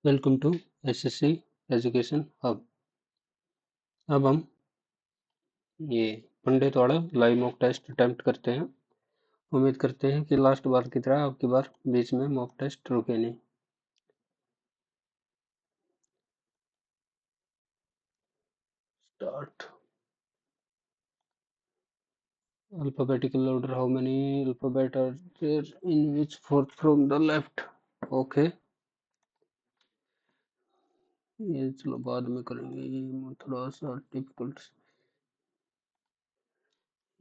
Welcome to SSC education hub. अब हम ये पंडित वाला लाइव मॉक टेस्ट अटेम्प्ट करते हैं। उम्मीद करते हैं कि लास्ट बार की तरह अब की बार बीच में मॉक टेस्ट रुके नहीं। Start. Alphabetical order, how many alphabet are there in which fourth from the left. Okay, ये चलो बाद में करेंगे, ये थोड़ा सा difficult.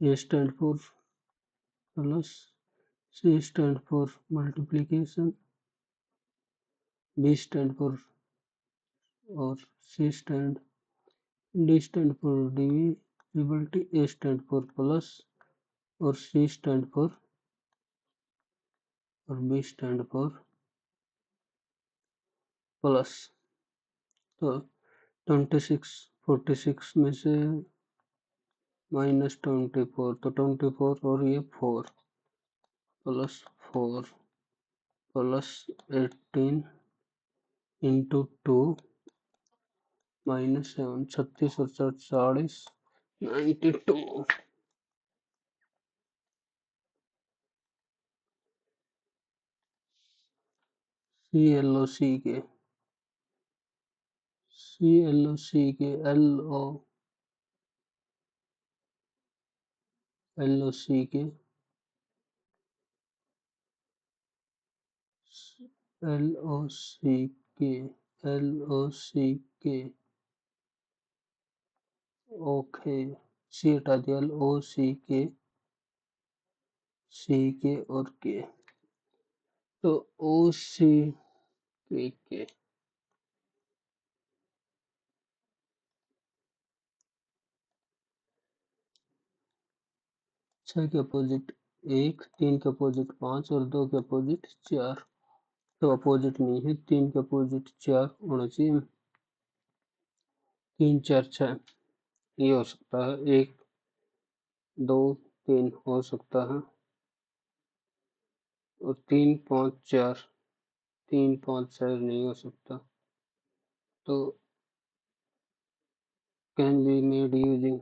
A stand for plus, C stand for multiplication, B stand for और C stand, D stand for divisibility, A stand for plus और C stand for और B stand for प्लस। तो 26 46 में से -24, तो 24 और ये 4 प्लस 4 प्लस 18 इंटू 2 -7, 36 और 40 92। CLOC के LOC के LOC के ओके, सी हटा दिया, सी के और के, तो के छह के अपोजिट 1, 3 के अपोजिट 5 और 2 के अपोजिट 4। तो अपोजिट नहीं है, 3 के अपोजिट 4 होना चाहिए। 3 4 6 ये हो सकता है, 1 2 3 हो सकता है, और 3 5 4, 3 5 6 नहीं हो सकता। तो can be made using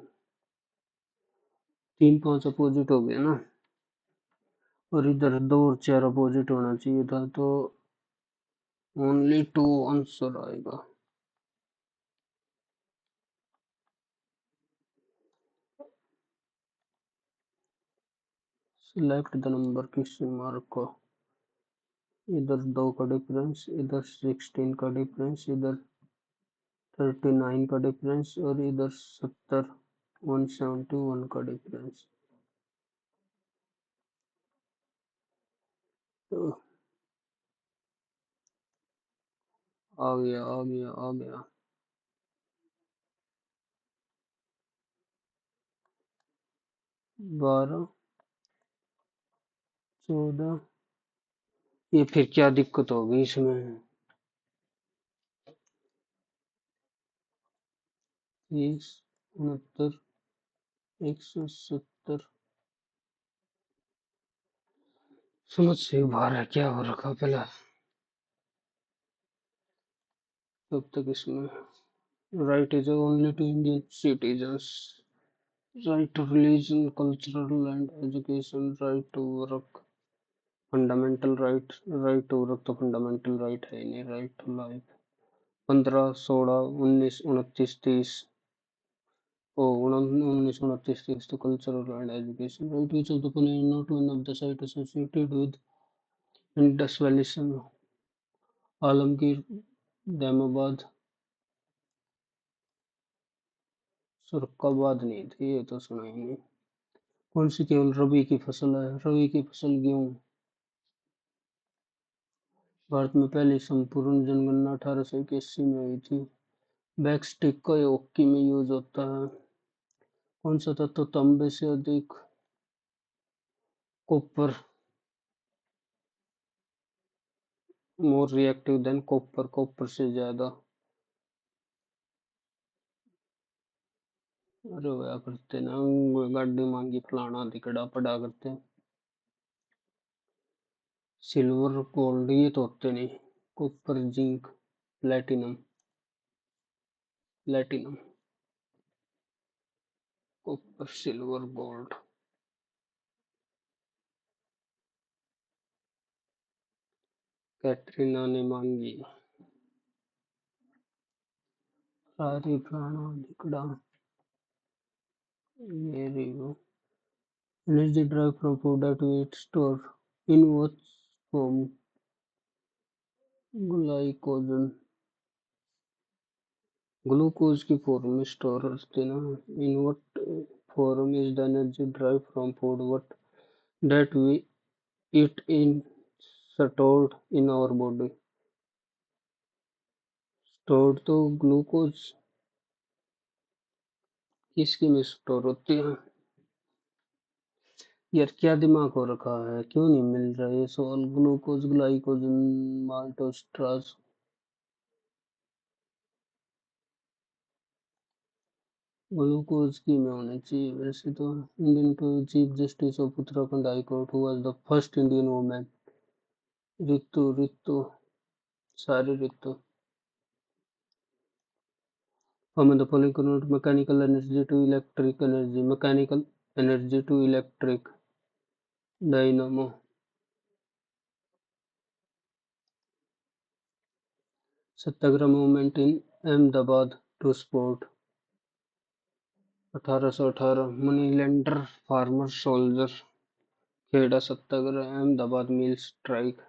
3 5 opposite हो गया ना, और इधर 2 और 4 अपोजिट होना चाहिए था, तो ओनली 2 आंसर आएगा। Select the number, question mark को, इधर 2 का डिफरेंस, इधर 16 का डिफरेंस, इधर 39 का डिफरेंस और इधर 171 का डिफरेंस। तो आ गया आ गया आ गया। 12 14, ये फिर क्या दिक्कत होगी इसमें। 30 69 170। समझ से बाहर है, क्या हो रखा पहले। तब तक इसमें right is only to Indian citizens, right to religion, cultural and education, right to work, fundamental right, right to work तो फंडामेंटल राइट है नहीं, राइट टू लाइफ। 15 16 19 29 30, ओ 19 29 30 तो cultural and education, right which of the following not one of the site associated with Indus valley, Alamgir, Daimabad, Surkabad नहीं थी, ये तो सुना ही नहीं। कौन सी केवल रबी की फसल है, रबी की फसल गेहूं। भारत में पहली संपूर्ण जनगणना 1881 में हुई थी। बैकस्टिक का हॉकी में यूज होता है। कौन सा तत्व तांबे से अधिक, copper, more reactive than copper, copper से ज्यादा। अरे वह करते ना, गाड़ी मांगी फलाना दिकड़ा पड़ा करते। सिल्वर गोल्ड ये तो होते नहीं, copper zinc. Platinum, platinum, copper, silver, gold. Katrina ने मांगी सारी प्राणाधिकड़ा। Very good. Energy derived from food that we eat store in what form? Glycogen, glucose की फॉर्म में स्टोर होते ना। इन what form is the energy derived from food what that we eat in stored in our body? Store तो glucose किसकी में store होती है? यार क्या दिमाग हो रखा है, क्यों नहीं मिल रहा ये सवाल? Glucose, glycogen, माल्टोस्ट्रास। ग्लूकोज की में होनी चाहिए वैसे तो। Indian to chief justice of Uttarakhand high court who was the first Indian women? Ritu, Ritu, sorry Ritu. From the following convert mechanical energy to electric energy. Mechanical energy to electric dynamo. Satyagraha movement in Ahmedabad to support 1818। Money lender, farmer soldier, Kheda Satyagraha, Ahmedabad mill strike.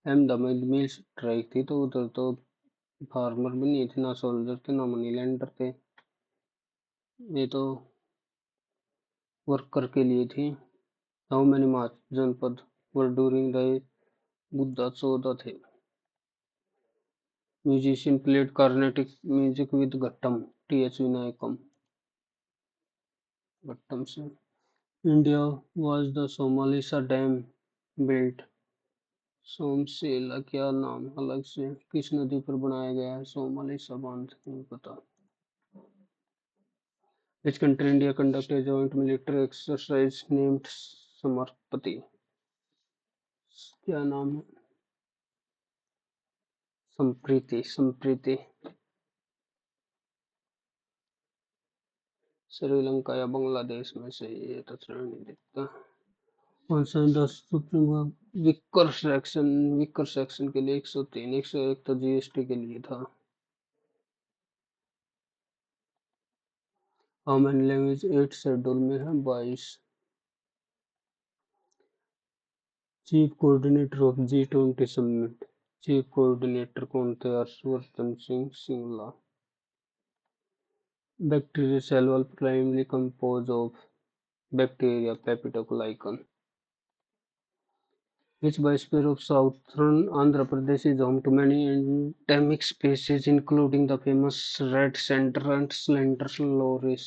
Ahmedabad mill strike थी तो उधर तो farmer भी नहीं थे, ना soldier थे, ना मनी लैंडर थे। ये तो वर्कर के लिए थी। हाउ मेनी मार्च जनपद वर ड्यूरिंग द बुद्धा? 14 थे। Musician played Carnatic music with Ghattam, T.H. Vinayakam, Ghattam से। India was the Somalisa Dam built? सोमसेला क्या नाम अलग से? किस नदी पर बनाया गया है सोमालिसा बांध? नहीं पता। Which country India conduct a joint military exercise named Samarpati? क्या नाम है? संप्रीति, संप्रीति। श्रीलंका या बांग्लादेश में से ये तो नहीं दिखता। कौन सा 10 supreme vicar section? Vicar section के लिए 103, 101 तो जीएसटी के लिए था। हाउ मेनी लैंग्वेज 8 शेड्यूल में है? 22। Chief coordinator of G20 summit. Chief coordinator कौन थे? Harshvardhan Singh Shringla. Bacterial cell wall primary compose of bacteria, peptidoglycan. Which biosphere of southern Andhra Pradesh is home to many endemic species, including the famous red center and slender loris?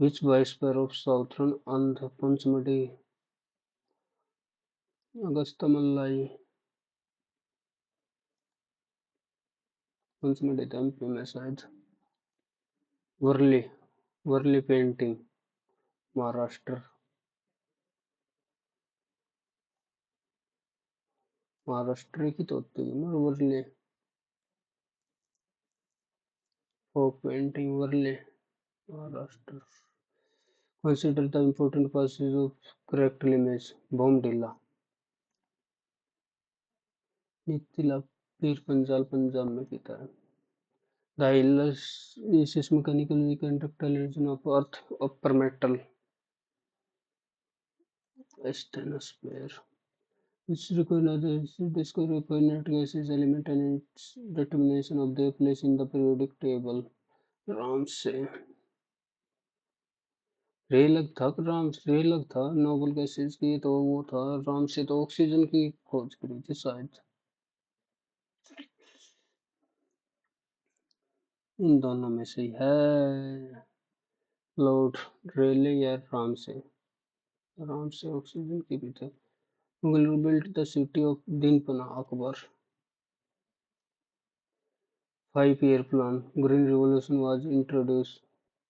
Which biosphere of southern Andhra? Panchamadi, Agastyamalai, Panchamadi तो MP में शायद। Warli, Warli painting, Maharashtra, Maharashtra की तो होती है ना Warli. Folk painting Warli, Maharashtra. Consider the important passages of correct image. Bomdila, Mithila, Pir Panjal Punjab में पीता है। The Hills is mechanical weak and ductile region of Earth upper metal asthenosphere, which recognizes the discovery of finite gaseous element and its determination of their place in the periodic table. Ram से रेलक था, राम से रेलक था noble gases की, तो वो था राम से तो ऑक्सीजन की खोज करी थी शायद। इन दोनों में से है लॉर्ड रेले या राम से? राम से ऑक्सीजन की भी थे। Mughal built the city of Dinpana, Akbar. 5 year plan. Green Revolution was introduced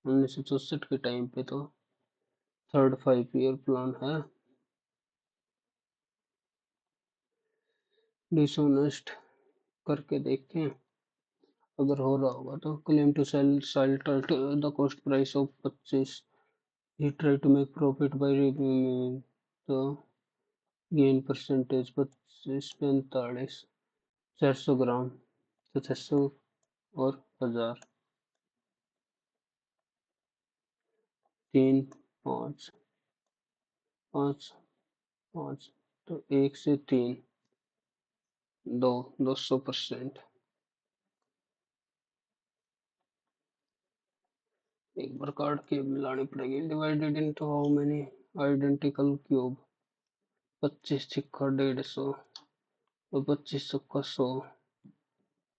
1964 के टाइम पे तो थर्ड 5 year प्लान है। डिसऑनेस्ट करके देखें, अगर हो रहा होगा तो। Claim to sell site the cost price of 25, he try to make profit by reviewing the gain percentage 25 45 400 gram, तो 600 और 1000, 3 5 5 5, तो 1 से 3, 200%। एक बार कार्ड क्यूब मिलानी पड़ेगी। Divided into how many identical cube, 25 छिक्का 150, और 25 चौका 100,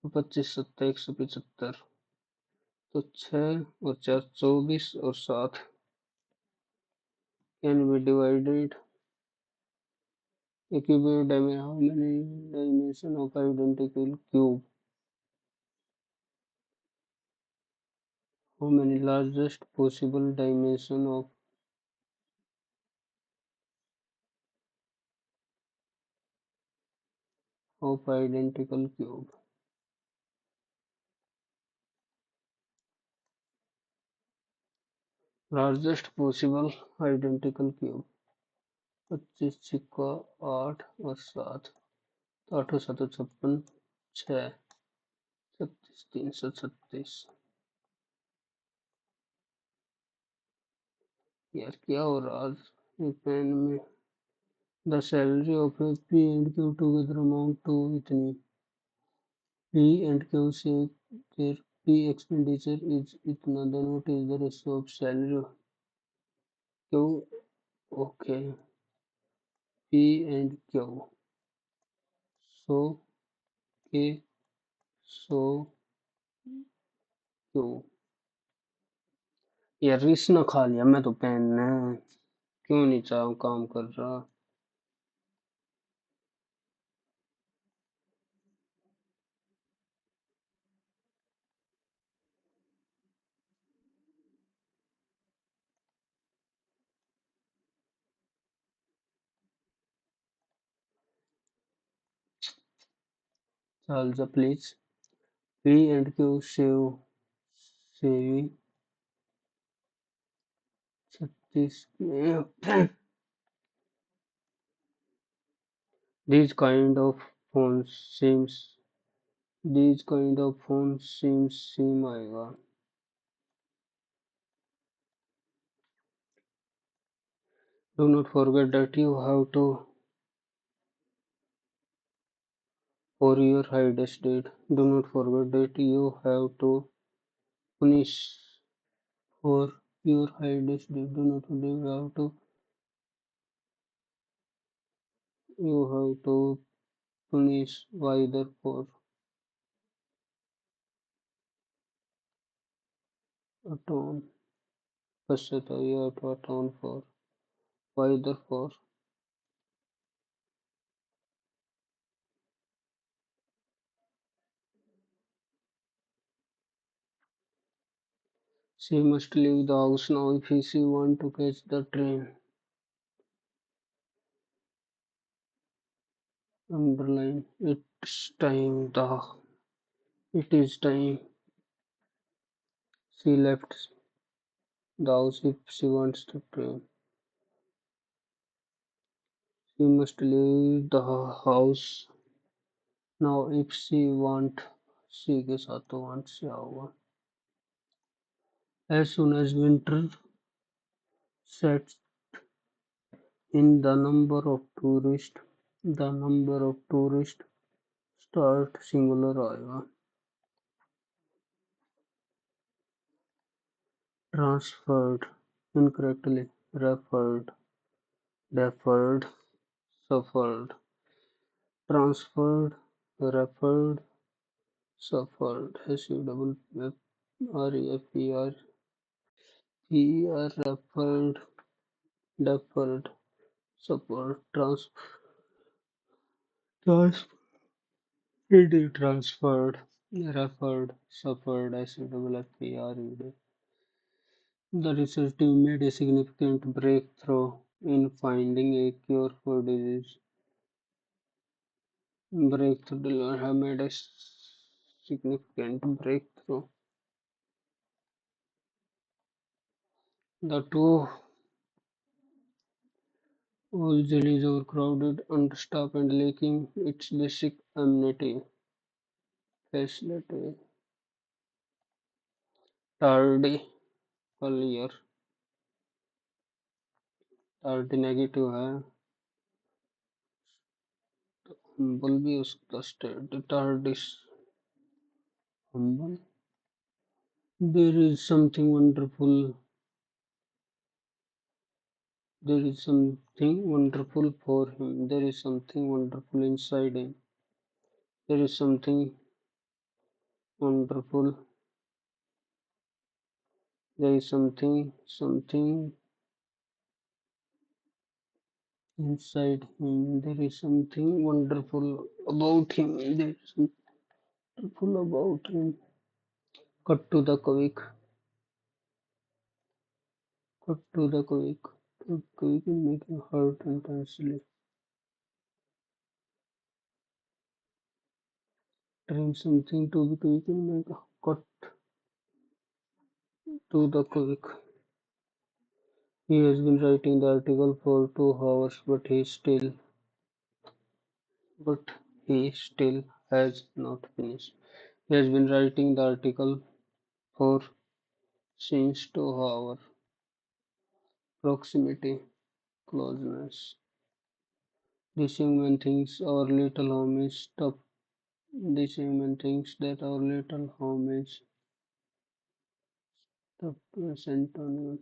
और 25 सत्ता 175, तो 6 और 4 24, और 7 can be divided cube how many dimension of identical cube, how many largest possible dimension of identical cube. Largest possible identical cube, 25 छिक्का 8 और 7, तो 8 7 56, 6 36 336। यार क्या हो रहा आज पेन में। The salary of a P and Q together amount to इतनी, पी एंड क्यू से फिर पी एक्सपेंडिचर इज इतना, then what is the ratio of salary Q. Okay, P and Q, so K, so Q. यार रिस ना खा लिया मैं तो पेन ने, क्यों नहीं चाह काम कर रहा। चल जा please. P and Q save 36 में। These kind of phones seems these kind of phones seem आएगा। Do not forget that you have to for your highest date. Do not forget that you have to punish for your highest date. Do not forget you have to punish either for atone पश्चाता you have to atone for either for। She must leave the house now if she want to catch the train. Underline it is time she left the house if she wants to train. She must leave the house now if she want। सी के साथ तो want से होगा। As soon as winter sets in, the number of tourists start singular आएगा। Transferred incorrectly, referred, deferred, suffered, transferred, referred, suffered, SURREFERD, referred, deferred, suffered, transferred, referred, suffered, SURREFERD. The research team made a significant breakthrough in finding a cure for disease. breakthrough have made a significant breakthrough. The two old jail is overcrowded, understaffed, and lacking its basic amenity facility. Tardy Collier tardy negative है humble भी हो सकता state tardis humble there is something wonderful there is something wonderful for him there is something wonderful inside him there is something wonderful there is something inside him there is something wonderful about him there is something wonderful about him cut to the quick cut to the quick the quick in making hurt intensely trim something to be quick in make cut to the quick he has been writing the article for 2 hours but he still has not finished he has been writing the article for since 2 hours proximity closeness this young man thinks our little home is tough this young man thinks that our little home is tough to Antonio.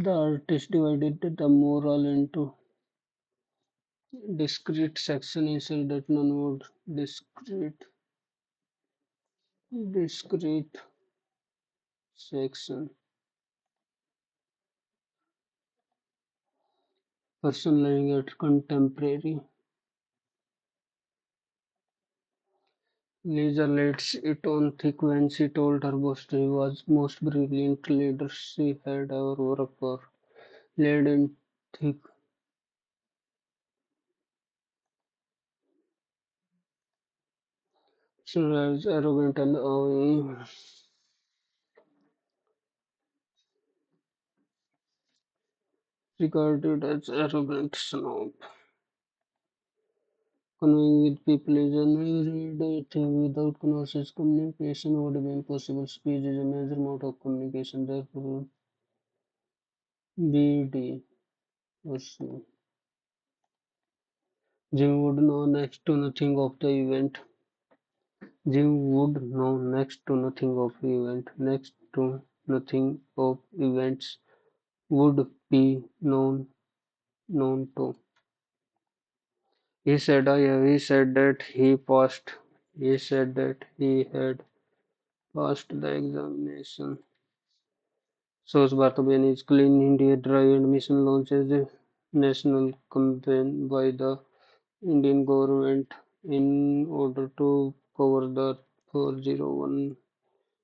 The artist divided the moral into discrete sections inside that none would discrete section. Person living at contemporary leisure lays it on thick when she told her boss he was most brilliant leader she had ever worked for. Laid in thick, as arrogant and regarded as arrogant snob. Conveying with people is an everyday thing. Without conscious communication would be impossible. Speech is a major mode of communication. Therefore, BD also. Jim would know next to nothing of the event. Jim would know next to nothing of the event. Next to nothing of events would be known to. He said that he passed. He said that he had passed the examination. Swachh Bharat Abhiyan is Clean India Drive and Mission launches a national campaign by the Indian government in order to cover the 401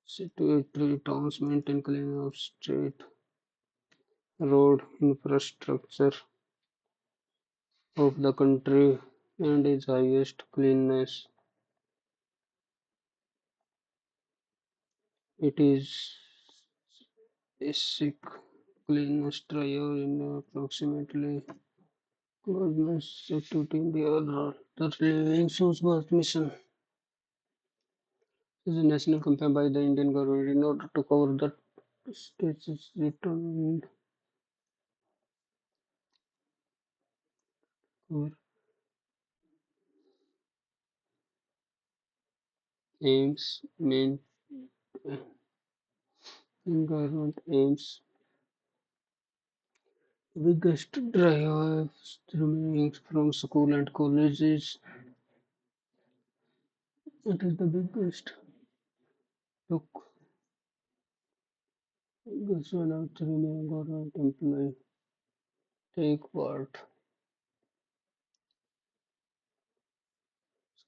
statutory towns, maintain clean of street, road infrastructure of the country, and its highest cleanliness. It is basic cleanliness drive in approximately closeness to India. The Living Source Bharat Mission is a national campaign by the Indian government in order to cover the states determined cover aims meant government aims biggest drives remaining from school and colleges. It is the look biggest one of the remaining government employee take part.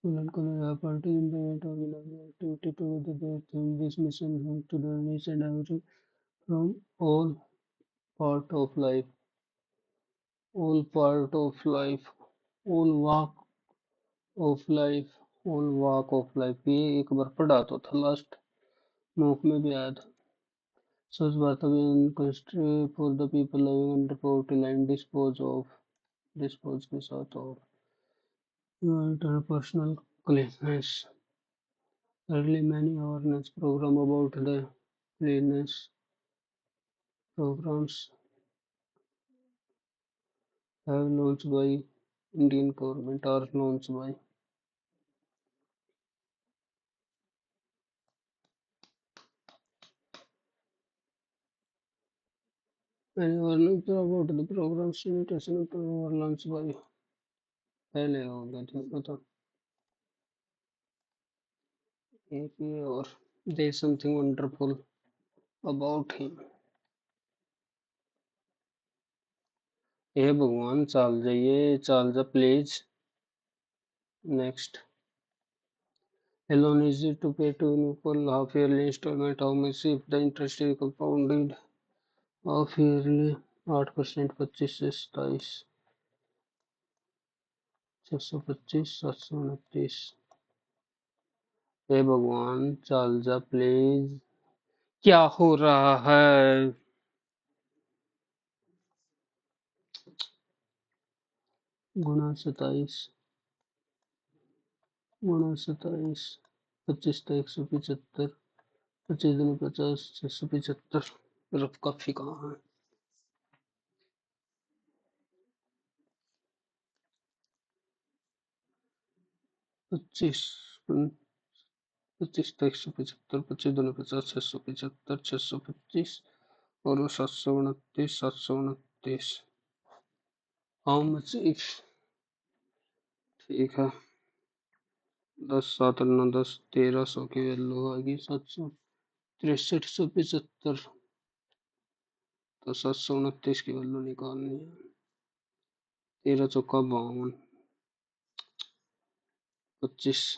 School and college have party in the event organizing activity together. Their theme this mission home to learn each and every from part of life, all part of life, all walk of life, on walk of life, ये एक बार पढ़ा तो था, last mock में भी आया था। स्वच्छ भारत अभियान country for the people living under poverty line, dispose के साथ of interpersonal cleanliness. Early many awareness program about the cleanliness programs have launched by Indian government are launched by many awareness about the programs sanitation are launched by पहले हो गया था तो एक ये और there is something wonderful about him. हे भगवान चाल जाइए, चाल जा please. Next. Alone easy to pay to equal half yearly installment. How much if the interest is compounded? Half yearly 8%, 25 से 27, 625, 729। हे भगवान चल जा प्लीज, क्या हो रहा है? गुणा 27, गुणा 27, 25 तो 175, 25 दूनी 50, 675। रफ काफी कहाँ है? 25, 25 तो 175, 25 दूनी 50, 675, 625 और वो 729, 729। हाउ मच इफ, ठीक है, 10, 7, 9, 10, 1300 की वैल्यू आएगी 763, 775। तो 729 की वैल्यू निकालनी है। 13 चौका 52, 25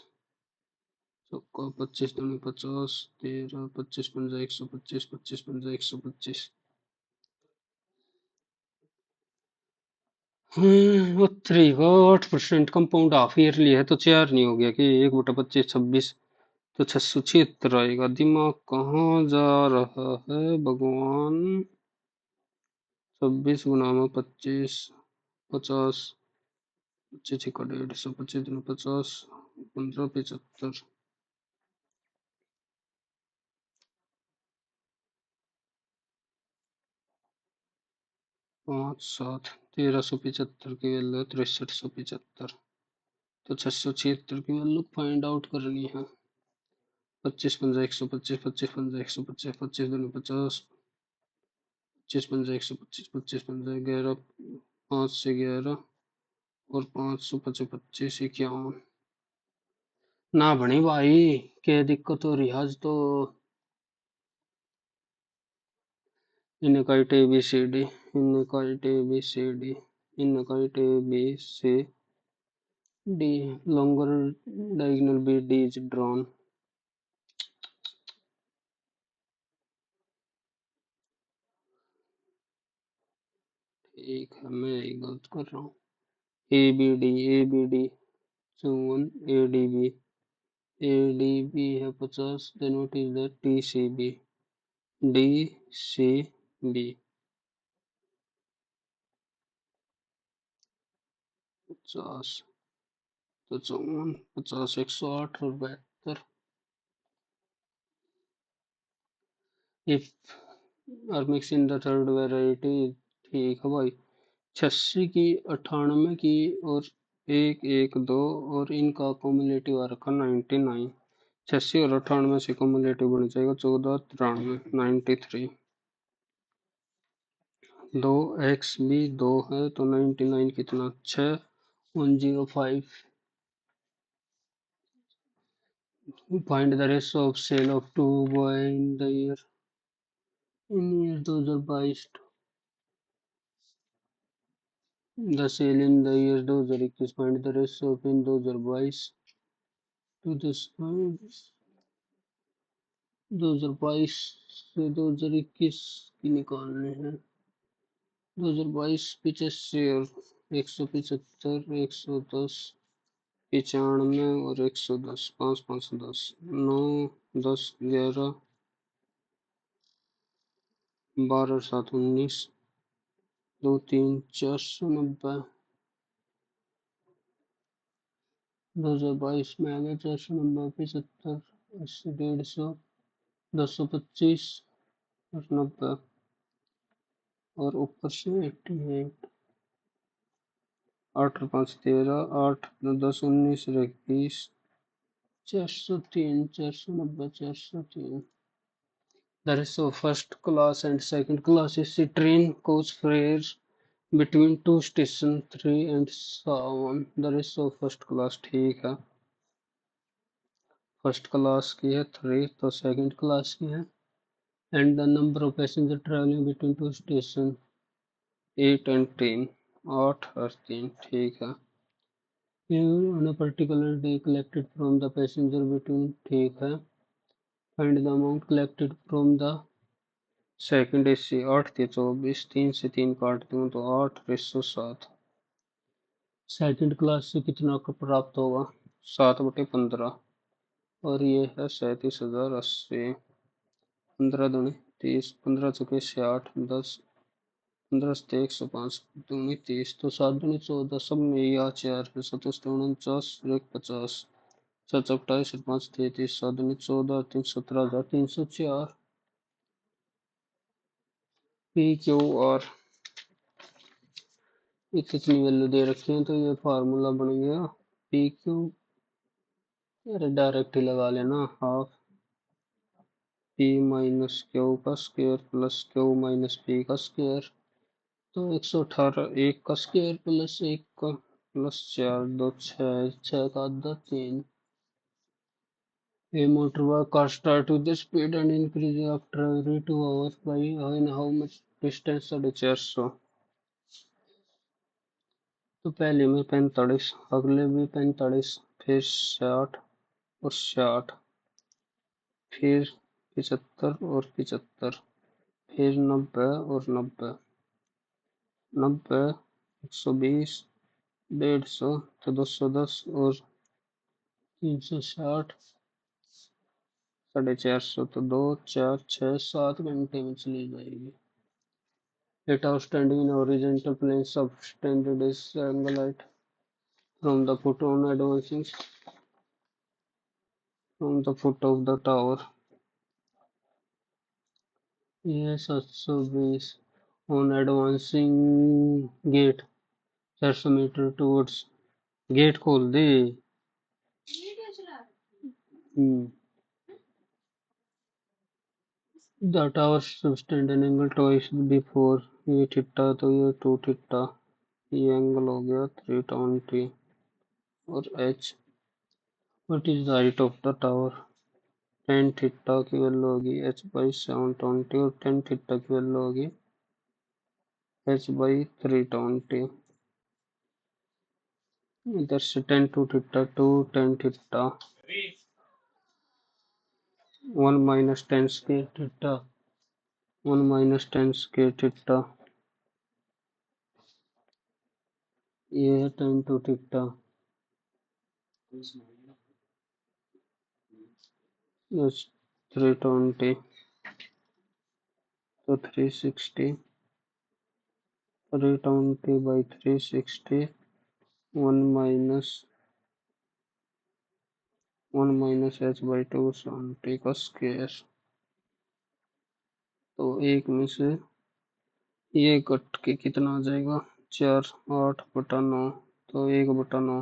चौका 25 दूनी 50, 13, 25 पंजा 125, 25 पंजा 125। थ्री का 8% कंपाउंड हाफ ईयरली है तो 4 नहीं हो गया कि 1/25 26, तो 676 आएगा। दिमाग कहाँ जा रहा है भगवान? 26 गुना में 25, 50, 25 150, 25 दूनी 50, 15 75। 5 7, 1375 की वैल्यू 6375। तो 676 की वैल्यू फाइंड आउट करनी है। 25 पंजा 125, 25 पंजा 125, 25 दूनी 50, 25 पंजा 125, 25 पंजा 11, 5 से 11 और 5 5 25 51। ना बनी भाई, क्या दिक्कत हो रही है आज तो। इनकाइट ABCD, इनकाइट ABCD, इनकाइट ABCD, longer diagonal BD is drawn। ठीक है, मैं ही गलत कर रहा हूँ। ABD 54, ADB है 50, then what is the TCB? DCB 50, तो 54, 50, 108 और 72। If are mixed in the third variety, ठीक है भाई। 86 की, 98 की और 112 और इनका कॉम्युलेटिव आ रखा 99। 86 और 98 से कॉम्युलेटिव बन जाएगा 14 93, 93। 2x भी 2 है तो 99 कितना 6, 105। Find the ratio of sale of two boy in the year 2022। The sale in the year 2021। Find the ratio of in 2022 to this 2022 से 2021 की निकालने हैं। 2022 85 और 175, 110 95 और 110, 5 510, 9 10 11 12 7 19, 2 3 490, 2022 में आ गया 490, 75 80 150, 225 और 90 और ऊपर से 88, 8 और 5 13, 8 10 19 और 21, 403, 490, 403। There is so first class and second class AC train goes fares between two station 3 and 7. There is so first class, ठीक है, फर्स्ट क्लास की है 3 तो सेकंड क्लास की है, and the number of passenger traveling between two station 8 and 10, 8 और 3, ठीक है। You on a particular day collected from the passenger between, ठीक है। Find the amount collected from the second AC, 8 थी 24, 3 से 3 काट दूं तो 8 107। सेकंड क्लास से कितना का प्राप्त होगा, 7/15, और ये है 37,080। 15 दूनी 30, 15 चुके 60, 10 15 से 105, दूनी 30, तो 7 दूनी 14, सब में या 4 है, 27 49, 1 50, 7 28 और 5 33, 7 दूनी 14, 3 17,304। पी क्यू आर कितनी वैल्यू दे रखी है, तो ये फार्मूला बन गया पी क्यू, अरे डायरेक्ट ही लगा लेना, हाफ पी माइनस क्यू का square plus Q minus P का स्क्वायर, तो 118, 1 का स्क्वायर प्लस 1 का प्लस 4 2 6, 6 का आधा 3। A motor car start with the speed and increase after every 2 hours by in how much distance, 450। तो पहले में 45, अगले में 45, फिर 60 और 60, फिर 75 और 75, फिर 90 और 90, 90 120, 150 तो 210 और 360, 450 तो 2 4 6 7 घंटे में चली जाएगी। It outstanding in horizontal plane subtended is angle height from the foot on advancing from the foot of the tower। ये 720 on advancing gate 400 meter towards, gate खोल दे। The tower subtend an angle twice before, ये theta तो ये 2 theta, ये angle हो गया 320, और h, what is the height of the tower, 10 theta की वैल्यू होगी h बाई 720 और 10 थीटा की वैल्यू होगी h बाई 320। इधर से 10 2 theta 2 10 theta 1 minus 10 square theta 1 minus 10 square theta, ये है 10 2 थीटा, yes 320 तो 360, 320 by 360, 1 minus h by 270 का स्क्वायर, तो एक में से ये कट के कितना आ जाएगा, 4 8/9, तो 1/9,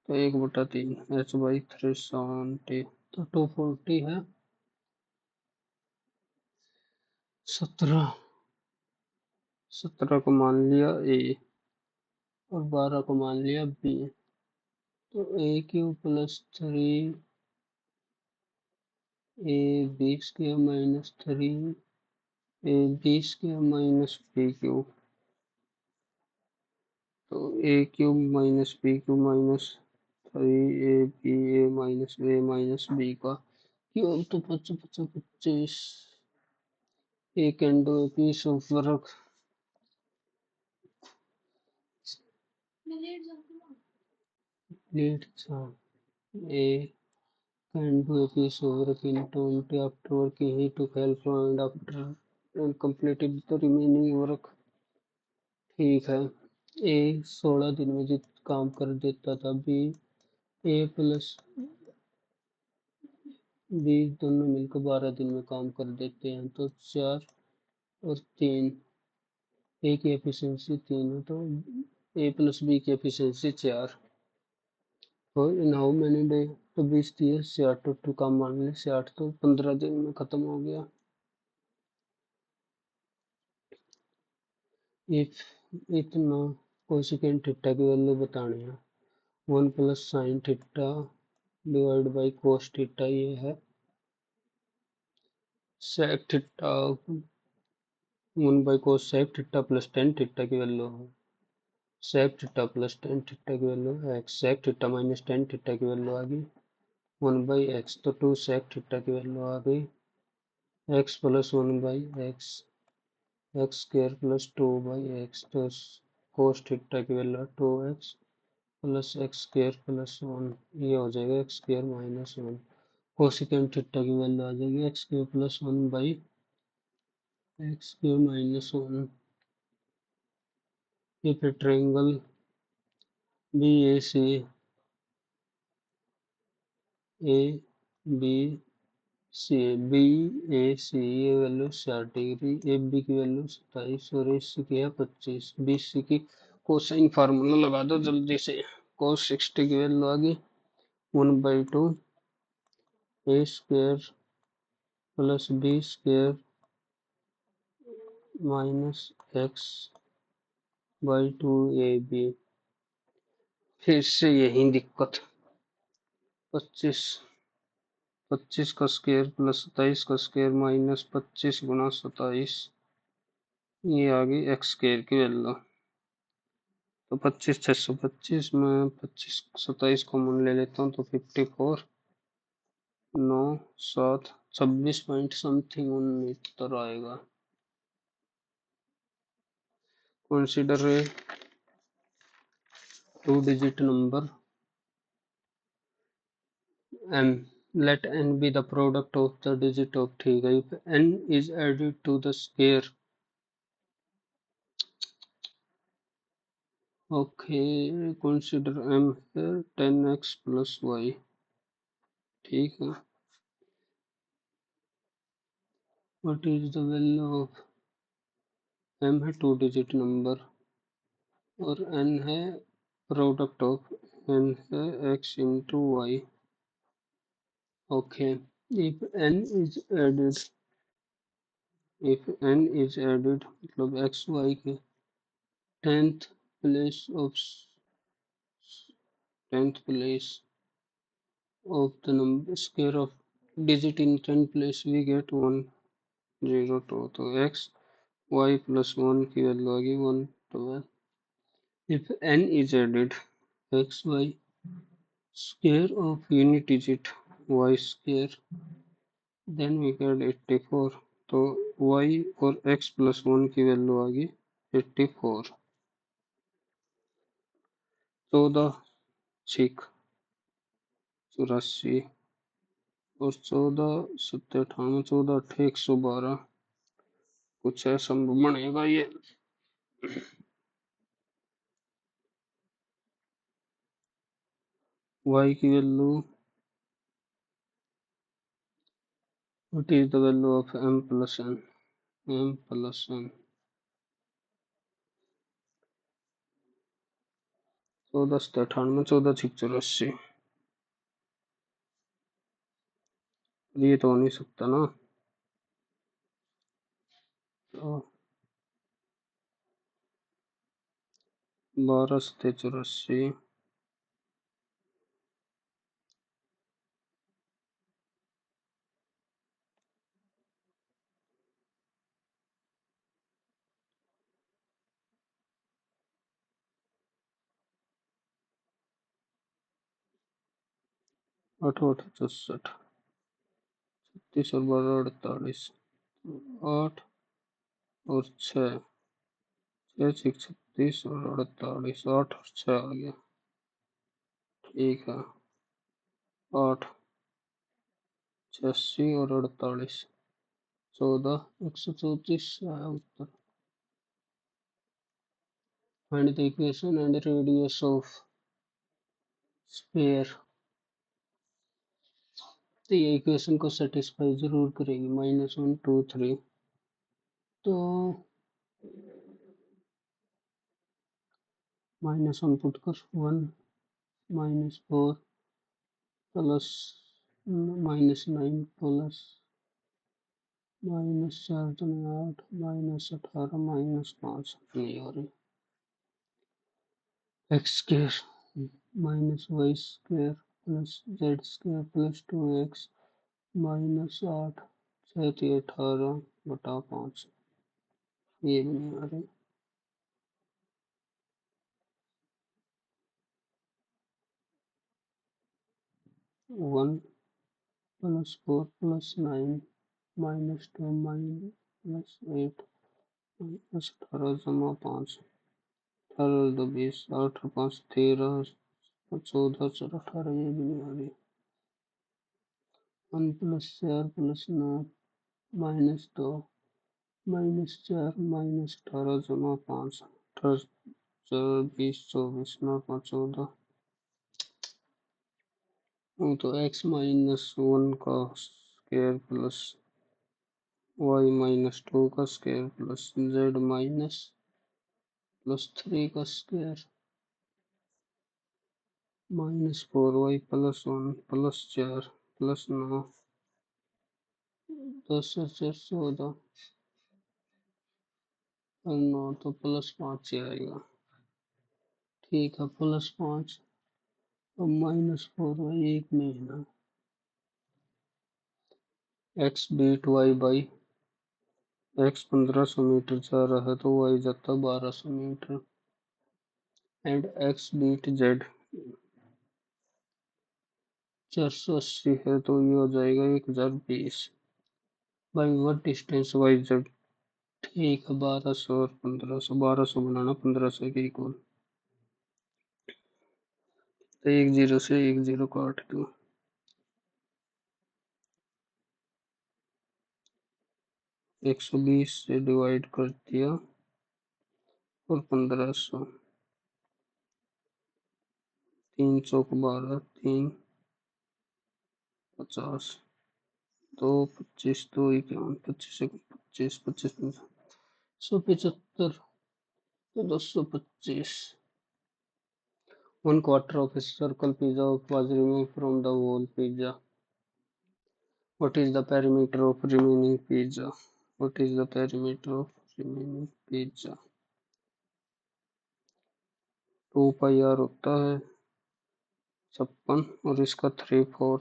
तो 1/3 h by 370, तो 240 है। 17 को मान लिया a और 12 को मान लिया b, तो a³ plus 3 ab square minus 3 ab square minus b³, तो a³ minus b³ minus 3ab a minus a minus b का क्यूब, तो 25 25, a can do a piece of work, Leads A can do a piece of work in 20 after working he took help and after and completed the remaining work. ठीक है। ए 16 दिन में जित काम कर देता था। बी ए प्लस बी दोनों मिलकर 12 दिन में काम कर देते हैं। तो 4 और 3 ए की एफिशिएंसी 3 है तो ए प्लस बी की एफिशिएंसी 4। और इन हाउ मैनी डे तो 20 दिए 60 टोटल काम मान ले 60 तो 15 दिन में खत्म हो गया। इफ इतना कोसिकेंट थीटा की वैल्यू बतानी है 1 plus sine theta divide by cos theta ये है। Sec theta 1 by cos sec theta plus tan theta की वैल्यू है। Sec theta plus tan theta की वैल्यू है x. Sec theta minus tan theta की वैल्यू आ गई 1 बाई एक्स तो 2 सेक थीटा की वैल्यू आ गई x plus 1 by x x square plus 2 by x तो कोस थीटा की value 2x plus x square plus 1 ये हो जाएगा x square minus 1। Cosecant theta की वैल्यू आ जाएगी x square plus 1 by x square minus 1। if a triangle BAC BAC ये value 60 degree AB की value 27 और AC की है 25। BC की कोसाइन फार्मूला लगा दो जल्दी से। cos 60 की वैल्यू आ गई 1/2 A square plus B square minus x by 2AB। फिर से यही दिक्कत 25 25 का स्क्वायर प्लस 27 का स्क्वायर माइनस 25 गुना 27 ये आ गई एक्स स्क्वायर की वैल्यू। तो 25 625 में 25 27 कॉमन ले लेता हूँ तो 54 9 7 26 पॉइंट समथिंग उत्तर आएगा। Consider a 2-digit number m. Let n be the product of the digit of ठीक है। If n is added to the square okay consider m है 10x plus y ठीक है। What is the value of m है 2-digit number और n है product of n है x into y okay। if n is added मतलब x y के 10th place of 10th place of the number square of digit in 10th place we get 1 0 2 तो x y plus 1 की value आ गई 1 12। if n is added x y square of unit digit y square then we get 84 तो y और x plus 1 की value आ गई 84। 14 6 84 और 14 7 98 14 8 112 कुछ ऐसा बनेगा ये। y की value what is the value of m plus n m plus n 14 7 98 14 6 84 ये तो हो नहीं सकता ना तो 12 7 84 8 8 64 30 और 12 48 8 और 6 6 6 36 और 48 8 और 6 आ गया ठीक है। 8, 86 और 48, 14, 134 है उत्तर। Find the equation and radius of sphere। तो ये इक्वेशन को सेटिस्फाई जरूर करेगी, -1, 2, 3। तो -1 पुट कर, 1 -4 प्लस -9 प्लस -4 -8 -18 नहीं हो रही। X square -y square plus Z square plus 2x -8 7 18/5, ये भी नहीं आ रही। 1 + 4 + 9 -2 + 8 -18 जमा 5, 18 2 20, 8 5 13, 14 4 18, ये भी नहीं आ रही। 1 + 4 + 9 -2 -4 -18 जमा 5, 18 4 20 24, 9 5 14। तो x-1 का स्क्वायर प्लस y-2 का स्क्वायर प्लस z-+3 का स्क्वायर -4y + 1 + 4 + 9, 10 और 4 14 और 9 तो +5 ही आएगा। ठीक है, +5 और -4y एक में है ना। x beat y by x 1500 meter जा रहा है तो y जाता 1200 meter. And x beat z 480 है तो ये हो जाएगा 1020 by what distance Y Z. ठीक है, 1200 और 1500, 1200 बनाना 1500 के इक्वल। तो 1 0 से 1 0 काट दो, 120 से डिवाइड कर दिया और 1500, 3 चौक 12, 3 50, 2 25, 2 51, 25 25 25 175, तो 225। 1/4 of a circle pizza was removed from the whole pizza. What is the perimeter of remaining pizza? What is the perimeter of remaining pizza? 2πr होता है 56 और इसका 3/4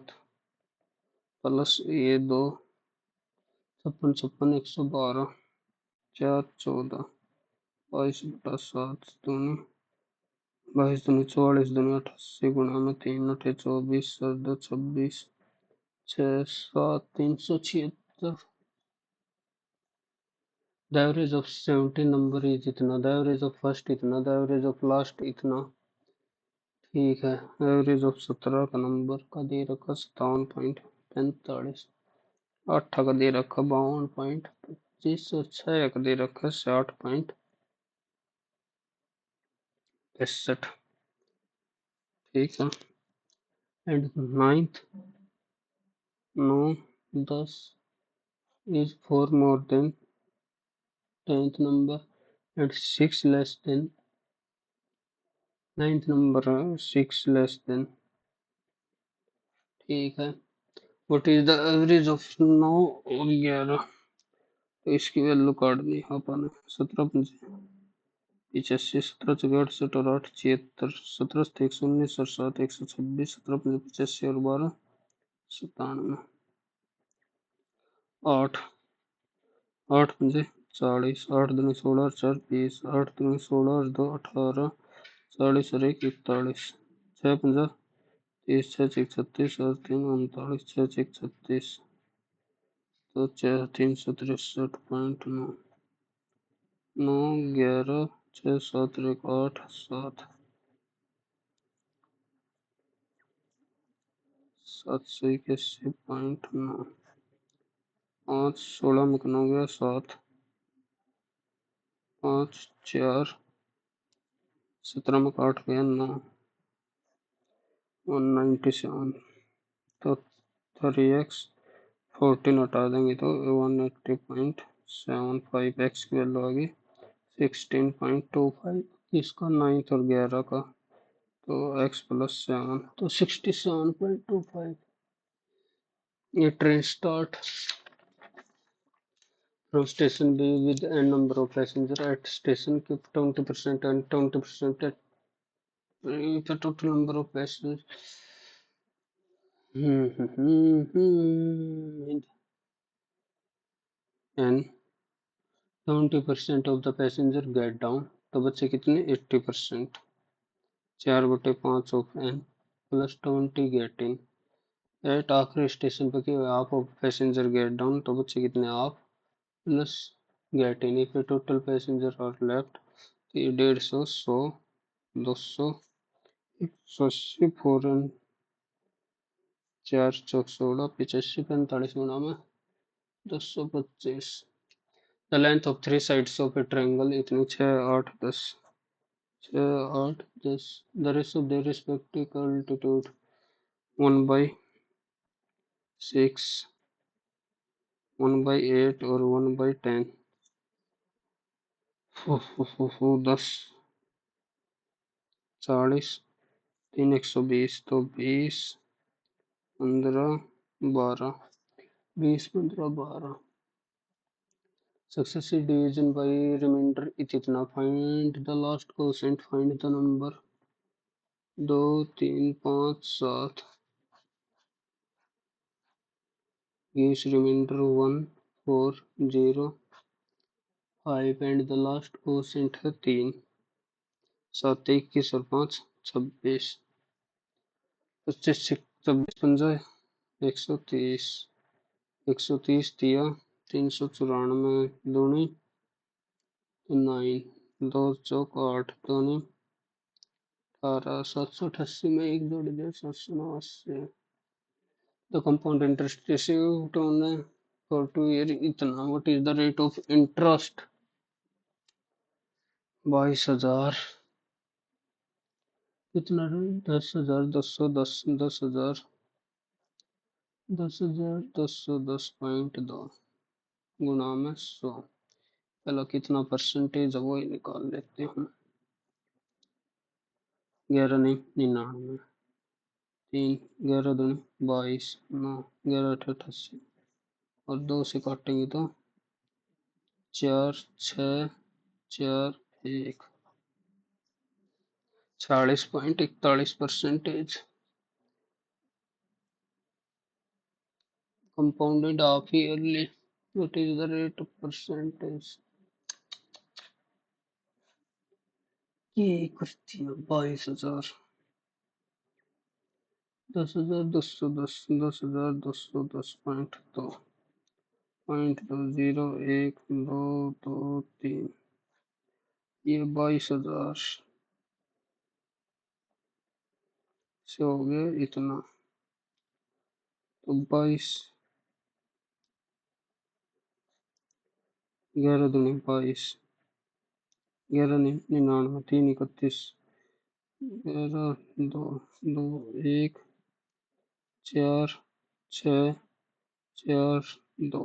प्लस ये 2, 56 56 112, 4 14, 22/7 दूनी 22 दूनी 44 दूनी 88 गुणा में 3 8 24 7 2 26 6 7 376। The average of 70 number is इतना, the average of first इतना, the average of last इतना। ठीक है, एवरेज ऑफ 17 का नंबर का दे रखा 57.45, 8 का दे रखा 52.25 और 6 का दे रखा 60.65। ठीक है, and 9th 9 10 is 4 more than 10th number and 6 less than 9th number, 6 less than। ठीक है, what is the average of 9 और 11, तो इसकी वैल्यू काटनी है अपन। 17 85, 17 चौके 68 और 8 76, 17 119 और 7 126, 17 85 और 12 97, 8 8 पंजे 40, 8 दूनी 16 और 4 20, 8 दूनी 16 और 2 18, 40 और 1 41, 6 पंजा 30, 6 6 36 और 3 39, 6 6 36, तो 4 363.9, 9 11 6 7 1 8 7। 781.9। 5 16 में कितना हो गया? 7 5 4 17 में काट गया 9 197। तो 3x 14 हटा देंगे तो 180.75 की वैल्यू आ गई 16.25। इसका 9th और 11 का तो x प्लस 7 तो 67.25। ये train start from station B with n number of passengers at station, keep 20% and 20% at the total number of passengers. And 70% of the passenger get down, तो बच्चे कितने? 80%। 4/5 of n plus 20 get in eight आखिरी station पर क्या आप passenger get down, तो बच्चे कितने? आप plus get in. If total passenger are left तो ये 150 100 200 180 4 4 चौक 16 85 45 गुना में 225। The length of 3 sides of A triangle इतनी 6 8 10 6 8 10। The ratio of their respective altitude 1/6 1/8 और 1/10। 10 40 3 120 तो 20 15 12 20 15 12। Successive division by remainder इतना। Find the last quotient, find the number 2 3 5 7 gives remainder 1 4 0 5 and the last quotient है 3। 7 21 और 5 26। 25 26 पंजा 130 130 दिया 394 दूनी 9 2 चौक 8 दूनी 18 788 में एक जोड़ दे 789। The compound interest received on for 2 year इतना। What is the rate of interest? 22,000 कितना? 10,000 10 10,000 10,000 10,010.2 गुना में 100। चलो कितना परसेंटेज है वो ही निकाल लेते हैं। 11 नहीं 99 3 11 दूनी 22 9 11 88 और 2 से काटेंगे तो 4 6 4 1 40.41%। compounded half yearly. What is the rate of percentage? ये करती है 22,000 10,000 210 10,000 210.2 0.1223। ये 22,000 से हो गया इतना। तो 22 11 दूनी 22 11 99 3 31 11 2 2 1 4 6 4 2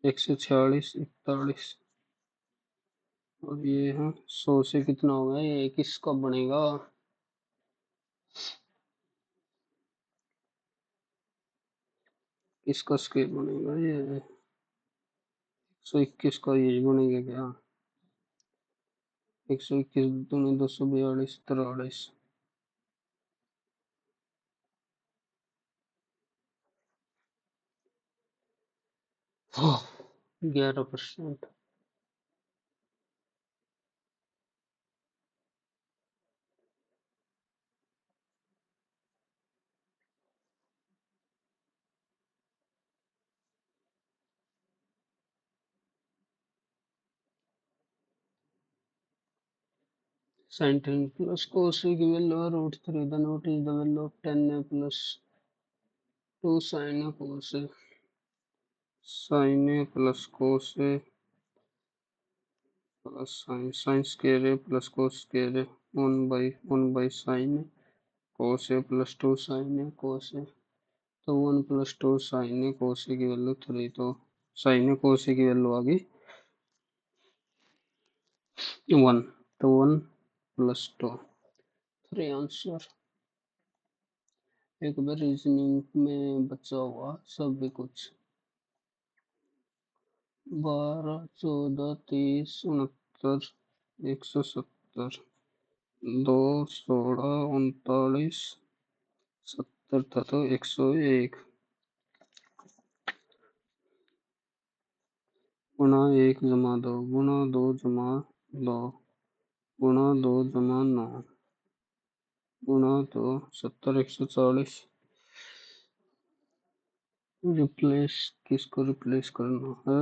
146 41 और ये है 100 से कितना होगा? ये किसका बनेगा? किसका स्केल बनेगा? ये 121 का ये बनेगा क्या? 121 दूनी 242 43 11%। sin 10 plus cos a की वैल्यू है root 3, then what is the value of 10a plus 2 sin a cos a? sin a plus cos a plus sin square a plus cos square a 1 by sin a cos a plus 2 sin a cos a, तो 1 plus 2 sin a cos a की value 3, तो sin a cos a की value आ गई 1, तो 1 plus 2 3 answer. एक बार reasoning में बचा हुआ सब भी कुछ 12 14 30 69 170 2 16 39 70 था तो 101 गुणा 1 जमा 2 गुणा 2 जमा 2 गुणा 2 जमा 9 गुणा 2 70 140। रिप्लेस किसको रिप्लेस करना है?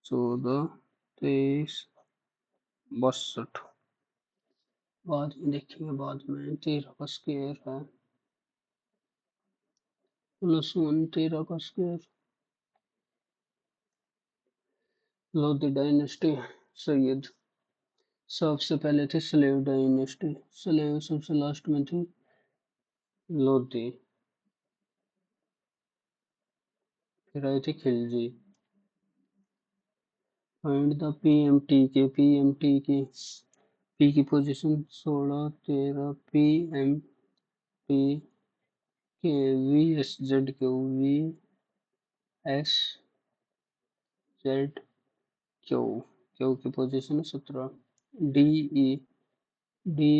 14 23 62 बाद में देखेंगे, बाद में 13 का स्क्वायर है प्लस 1 13 का स्क्वायर। लोधी डायनेस्टी सैयद सबसे पहले थे, स्लेव डायनेस्टी स्लेव सबसे लास्ट में थी लोधी, फिर आई थी खिलजी। फाइंड द पीएमटी के पीएमटी की पोजीशन 16 13 पीएमटी के V S Z Q V S Z Q Q की पोजीशन है 17। D E D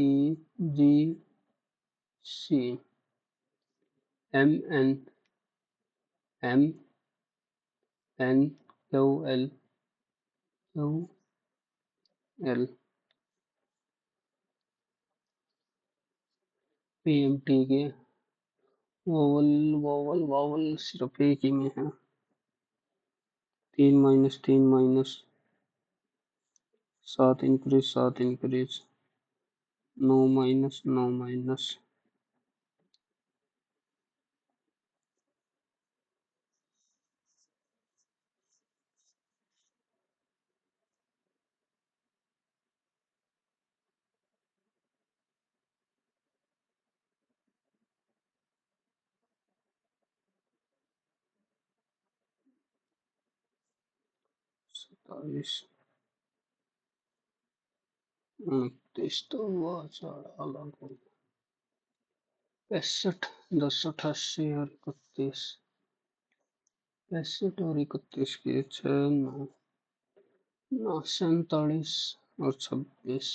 E G C M N M N Q L PMT के वोवल वोवल वोवल सिर्फ एक ही में है। 3 minus 3 minus 7 increase 7 increase 9 minus 9 minus 27 29 तो अलग हो 65 10 88 और 31 65 और 31 की 6 9 9 47 और 26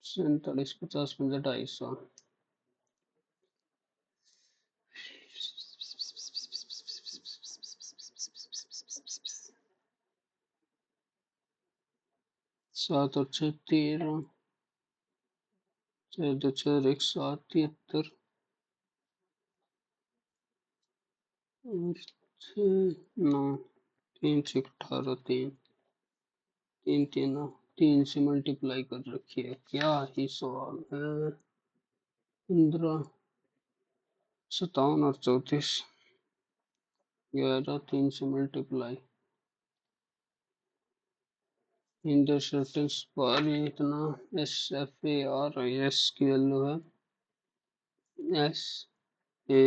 47 50 50 250 7 और 6 13 6 2 4 1 7 73 और 6 9 3 6 18 3 3 3 3 से मल्टीप्लाई कर रखी है, क्या ही सवाल है। 15 57 और 34 11 3 से मल्टीप्लाई इंटरसेप्टेंस पर इतना S F A R S की वैल्यू है S A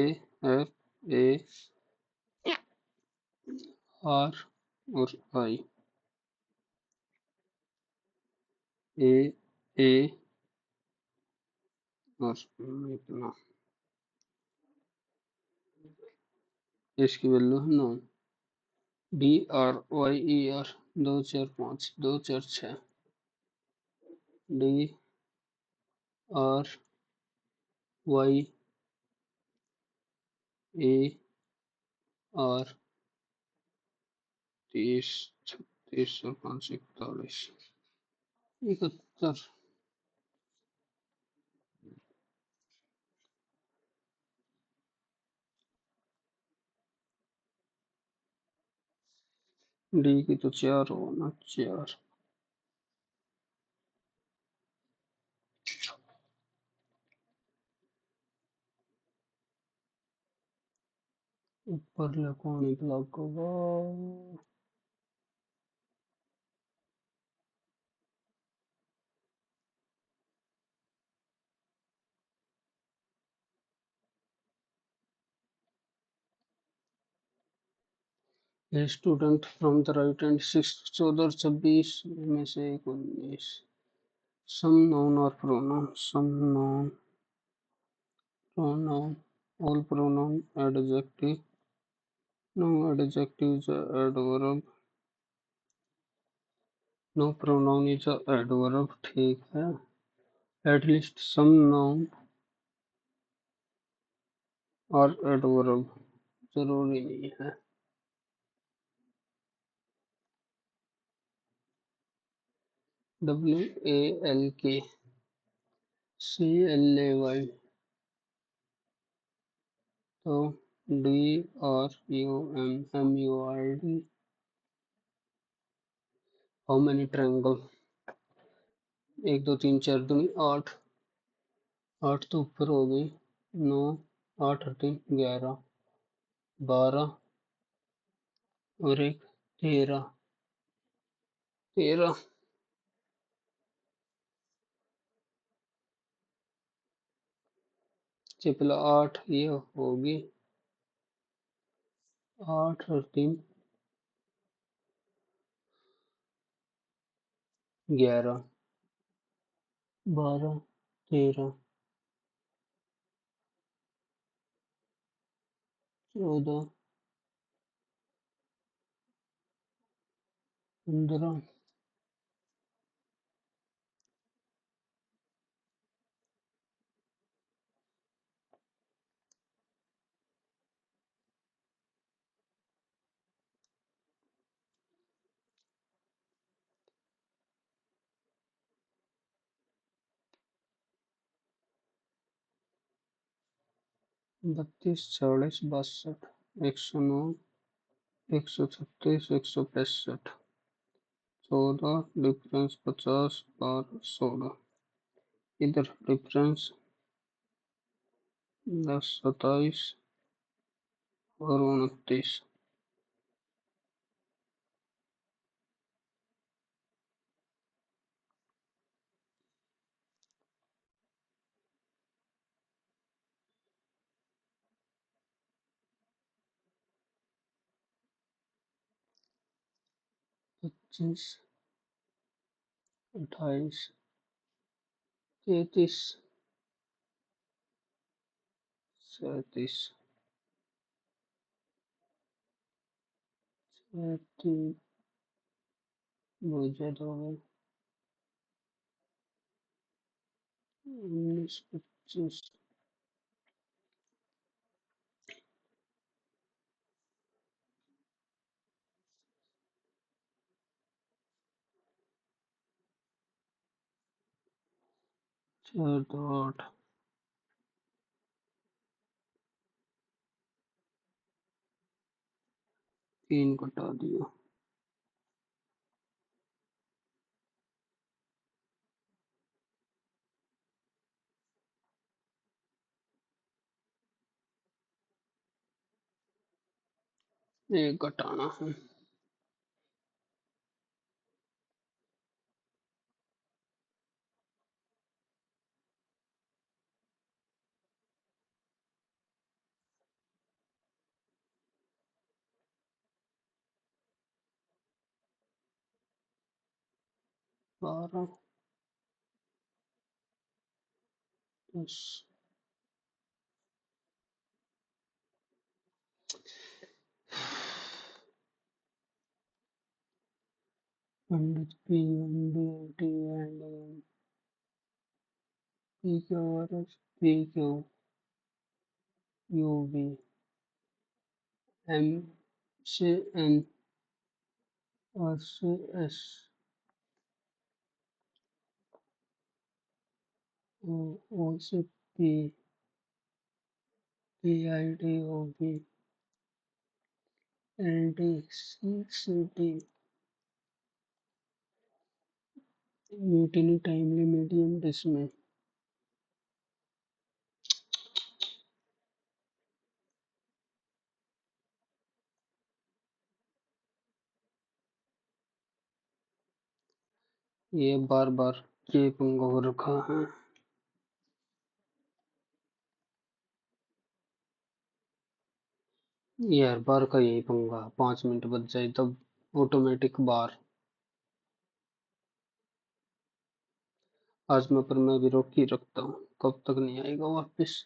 F A R और आई ए ए और इतना इसकी वैल्यू है 9। D R Y E R 2 4 5 2 4 6 D R Y A R 30 36 और 5 41 71 डी की तो 4 होना 4 ऊपर लकोनी ब्लॉक होगा। A student from the right hand 6 14 26 में से एक 19 some noun or pronoun some noun pronoun all pronoun adjective no adjective is a adverb no pronoun is a adverb ठीक है at least some noun or adverb जरूरी नहीं है WALK CLAY तो DRUMMURD how many triangle 1 2 3 4 दूनी 8 8 तो ऊपर हो गई 9 8 और 3 11 12 और एक 13 13 चिपला 8 ये होगी 8 और 3 11 12 13 14 15 32 40 62 109 136 165 14 डिफरेंस 50 12 16 इधर डिफरेंस 10 27 और 29 25 28 33 37 37 बहुत ज्यादा हो गया 19 25 4 2 8 3 घटा दिया एक घटाना है 12 10 100 P1 D and PQRS PQ UV M से N और से S O से P PID OB LD C से D म्यूटिनी टाइमली मीडियम डिसमें ये बार बार ये पंगा हो रखा है। ये हर बार का यही पंगा, 5 मिनट बच जाए तब ऑटोमेटिक बार। आज मैं भी रोक ही रखता हूँ, कब तक नहीं आएगा वापस।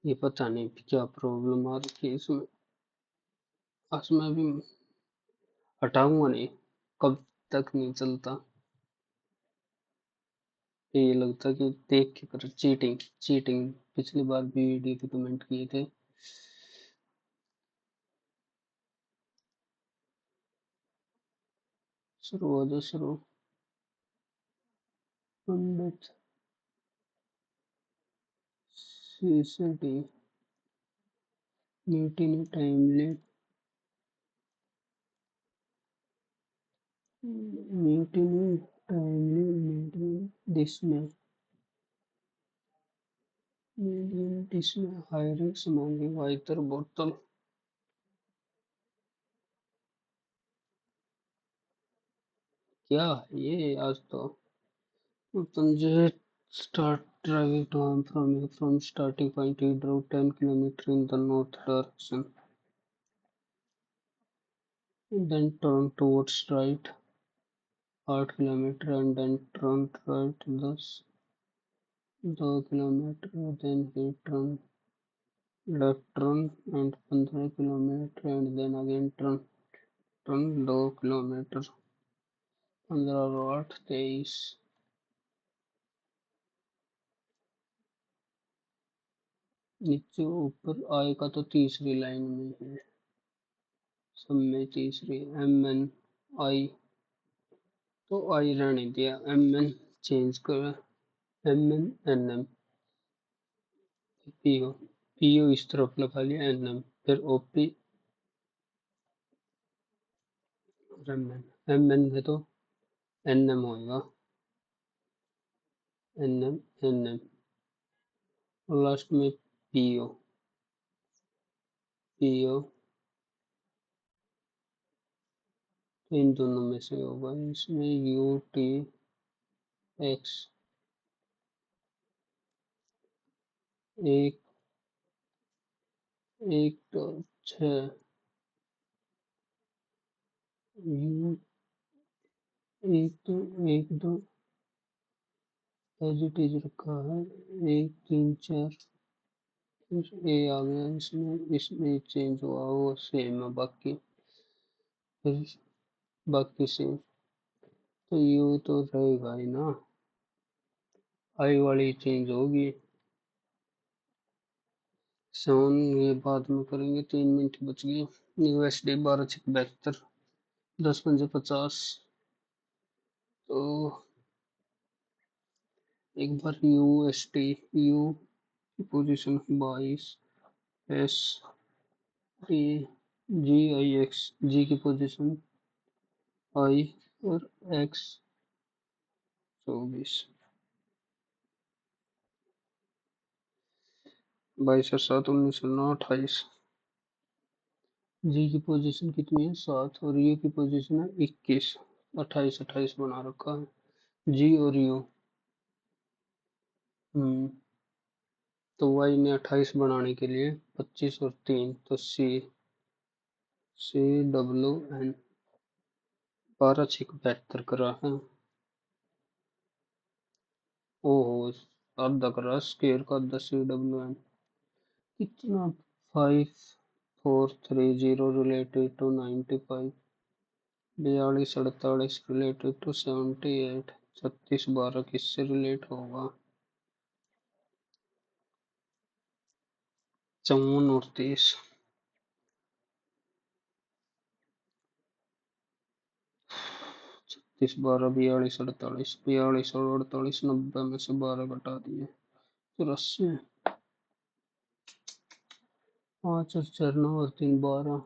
ये पता नहीं क्या प्रॉब्लम आ रही है इसमें। आज मैं भी हटाऊंगा नहीं, कब तक नहीं चलता। ये लगता कि देख के कर चीटिंग चीटिंग, पिछली बार भी वीडियो पे कमेंट किए थे। शुरू हो जाओ शुरू। पंडित CCT meeting timely meeting timely meeting दिसमें मीटिंग दिसमें हायरिंग समांगी वाइटर बोतल। क्या ये आज तो Tanjore start driving to from starting point. He drove 10 kilometers in the north direction, then turned towards right 8 kilometers, and then turned right 2 kilometers. Then he turned left and 15 kilometers, and then again turn 2 kilometers. 15 और 8 23। नीचे ऊपर आएगा तो तीसरी line में है, सब में तीसरी MNI, तो आई रहने दिया, MN चेंज करा, MNNM PO, PO इस तरफ लगा लिया, NM फिर OP और MN है तो NM होएगा, NM और लास्ट में PO तो इन दोनों में से होगा, इसमें UTX एक एक तो 6 U एक तो एक दो एज इट इज रखा है, 1 3 4 फिर ए आ गया, इसमें चेंज हुआ वो सेम है, बाकी फिर बाकी सेम, तो यू तो रहेगा ही ना, आई वाली चेंज होगी। सोन ये बाद में करेंगे, 3 मिनट बच गए। USD 12 6 72, 10 5 50, तो एक बार यू की पोजीशन 22, ST GIX, जी की पोजीशन आई और X 24, 22 और 7 19 और 9 28। जी की पोजीशन कितनी है 7, और यू की पोजीशन है 21, 28 28 बना रखा है जी और यू। तो वाई ने 28 बनाने के लिए 25 और 3, तो CWN 12 6 72 करा है। ओहो, आधा करा स्केयर का आधा, CWN कितना, 5430 रिलेटेड टू 95, 42 48 रिलेटेड टू 78, 36 12 किससे रिलेट होगा, 54 और 30, 36 12 42 48, 42 और 48 90 में से 12 घटा दिए, 84, 5 और 4 9 और 3 12,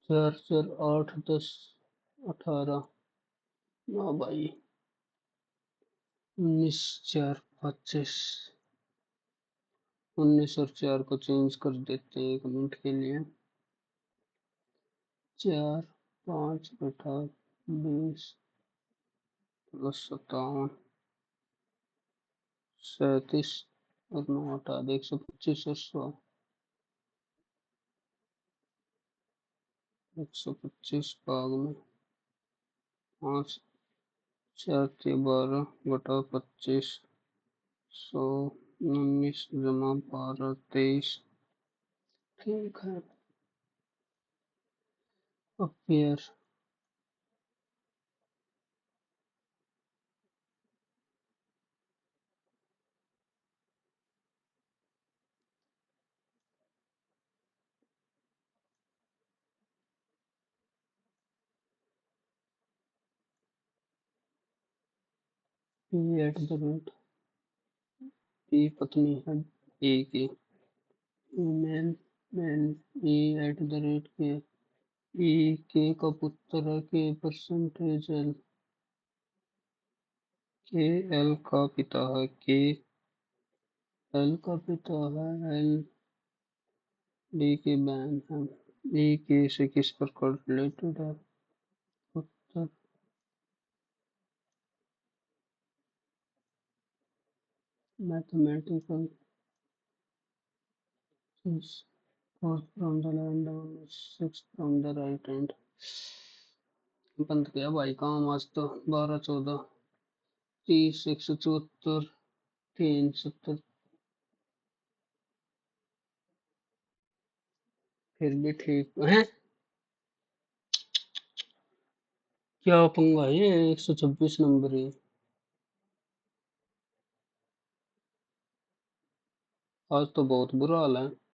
चार चार आठ 10 18। ना भाई। 19 4 25। 19 और 4 को चेंज कर देते हैं 1 मिनट के लिए। 4 5 बटा 20 प्लस 57 37 और 9 हटा दे 125 और 100। 125 भाग में 5 4 के 12 बटा 25 100 19 जमा 12 23। ठीक है। अब pair P at the rate P पत्नी है ए की। Email man A at the rate के। ई के का पुत्र है के परसेंटेज एल। के एल का पिता है के एल का पिता है एल डी की बहन है। ई के से किस प्रकार रिलेटेड है? उत्तर mathematical fourth from the land on sixth from the right hand। बंद किया भाई काम आज तो 12 14 30 174 3 70। फिर भी ठीक है। क्या पंगा है ये 126 नंबर है। आज तो बहुत बुरा हाल है।